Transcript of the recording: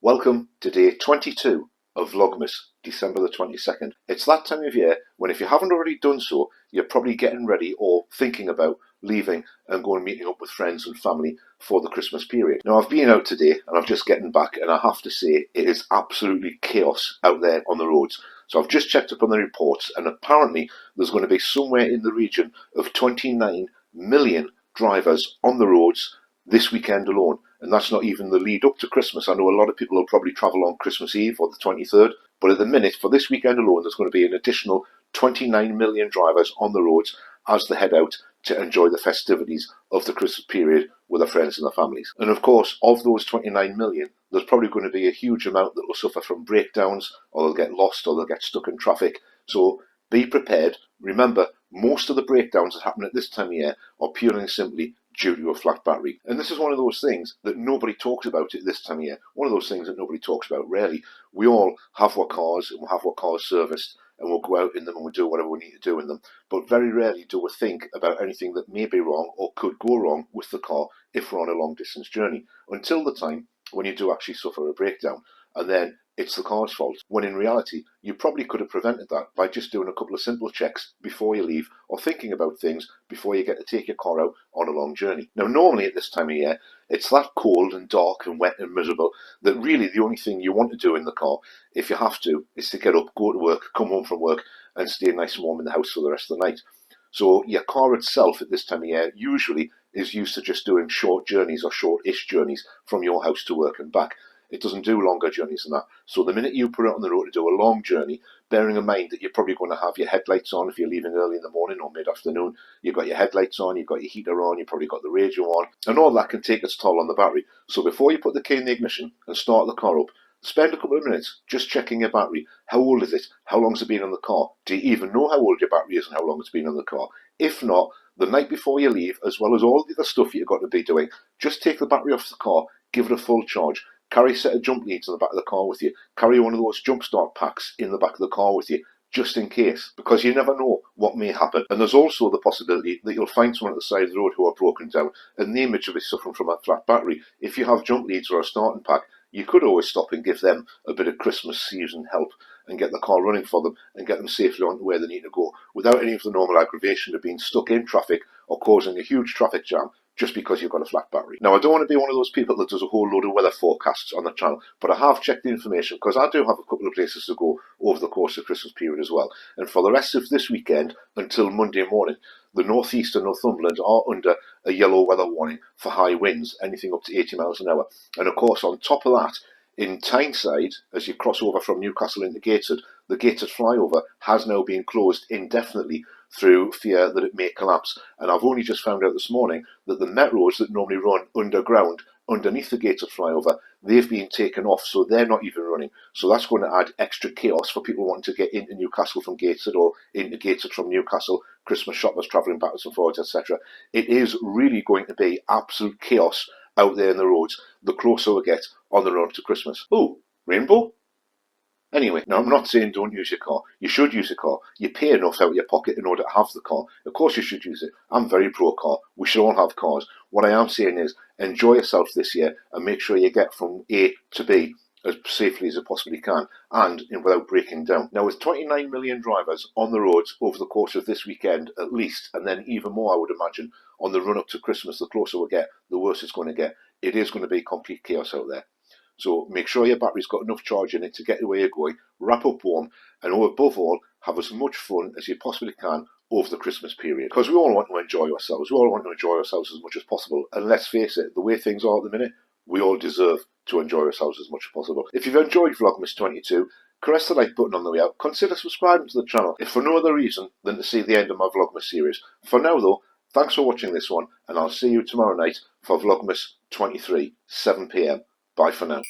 Welcome to day 22 of Vlogmas, December the 22nd. It's that time of year when, if you haven't already done so, you're probably getting ready or thinking about leaving and going meeting up with friends and family for the Christmas period. Now, I've been out today and I'm just getting back, and I have to say it is absolutely chaos out there on the roads. So I've just checked up on the reports, and apparently there's going to be somewhere in the region of 29 million drivers on the roads this weekend alone. And that's not even the lead up to Christmas. I know a lot of people will probably travel on Christmas Eve or the 23rd, but at the minute, for this weekend alone, there's going to be an additional 29 million drivers on the roads as they head out to enjoy the festivities of the Christmas period with their friends and their families. And of course, of those 29 million, there's probably going to be a huge amount that will suffer from breakdowns, or they'll get lost, or they'll get stuck in traffic. So be prepared. Remember, most of the breakdowns that happen at this time of year are purely and simply due to a flat battery. And this is one of those things that nobody talks about at this time of year. One of those things that nobody talks about, rarely. We all have our cars, and we'll have our cars serviced, and we'll go out in them and we'll do whatever we need to do in them. But very rarely do we think about anything that may be wrong or could go wrong with the car if we're on a long distance journey, until the time when you do actually suffer a breakdown. And then it's the car's fault, when in reality you probably could have prevented that by just doing a couple of simple checks before you leave, or thinking about things before you get to take your car out on a long journey. Now, normally at this time of year, it's that cold and dark and wet and miserable that really the only thing you want to do in the car, if you have to, is to get up, go to work, come home from work, and stay nice and warm in the house for the rest of the night. So your car itself at this time of year usually is used to just doing short journeys or short-ish journeys from your house to work and back. It doesn't do longer journeys than that. So the minute you put it on the road to do a long journey, bearing in mind that you're probably going to have your headlights on if you're leaving early in the morning or mid-afternoon, you've got your headlights on, you've got your heater on, you've probably got the radio on, and all that can take its toll on the battery. So before you put the key in the ignition and start the car up, spend a couple of minutes just checking your battery. How old is it? How long has it been on the car? Do you even know how old your battery is and how long it's been on the car? If not, the night before you leave, as well as all the other stuff you've got to be doing, just take the battery off the car, give it a full charge. Carry a set of jump leads in the back of the car with you. Carry one of those jump start packs in the back of the car with you, just in case, because you never know what may happen. And there's also the possibility that you'll find someone at the side of the road who are broken down, and they may be suffering from a flat battery. If you have jump leads or a starting pack, you could always stop and give them a bit of Christmas season help and get the car running for them and get them safely on to where they need to go, without any of the normal aggravation of being stuck in traffic or causing a huge traffic jam just because you've got a flat battery. Now, I don't want to be one of those people that does a whole load of weather forecasts on the channel, but I have checked the information because I do have a couple of places to go over the course of the Christmas period as well. And for the rest of this weekend until Monday morning, the northeast and Northumberland are under a yellow weather warning for high winds, anything up to 80 miles an hour. And of course, on top of that, in Tyneside, as you cross over from Newcastle into Gateshead, the Gateshead flyover has now been closed indefinitely through fear that it may collapse. And I've only just found out this morning that the metros that normally run underground underneath the Gateshead flyover, they've been taken off, so they're not even running. So that's going to add extra chaos for people wanting to get into Newcastle from Gateshead or into Gateshead from Newcastle, Christmas shoppers travelling backwards and forwards, etc. It is really going to be absolute chaos out there in the roads the closer we get on the road to Christmas. Oh, rainbow? Anyway, now I'm not saying don't use your car. You should use your car. You pay enough out of your pocket in order to have the car. Of course you should use it. I'm very pro-car. We should all have cars. What I am saying is enjoy yourself this year and make sure you get from A to B as safely as you possibly can and without breaking down. Now, with 29 million drivers on the roads over the course of this weekend at least, and then even more I would imagine on the run up to Christmas, the closer we get, the worse it's going to get. It is going to be complete chaos out there. So make sure your battery's got enough charge in it to get to where you're going, wrap up warm, and above all, have as much fun as you possibly can over the Christmas period. Because we all want to enjoy ourselves. We all want to enjoy ourselves as much as possible. And let's face it, the way things are at the minute, we all deserve to enjoy ourselves as much as possible. If you've enjoyed Vlogmas 22, caress the like button on the way out. Consider subscribing to the channel, if for no other reason than to see the end of my Vlogmas series. For now though, thanks for watching this one, and I'll see you tomorrow night for Vlogmas 23, 7 PM. Bye for now.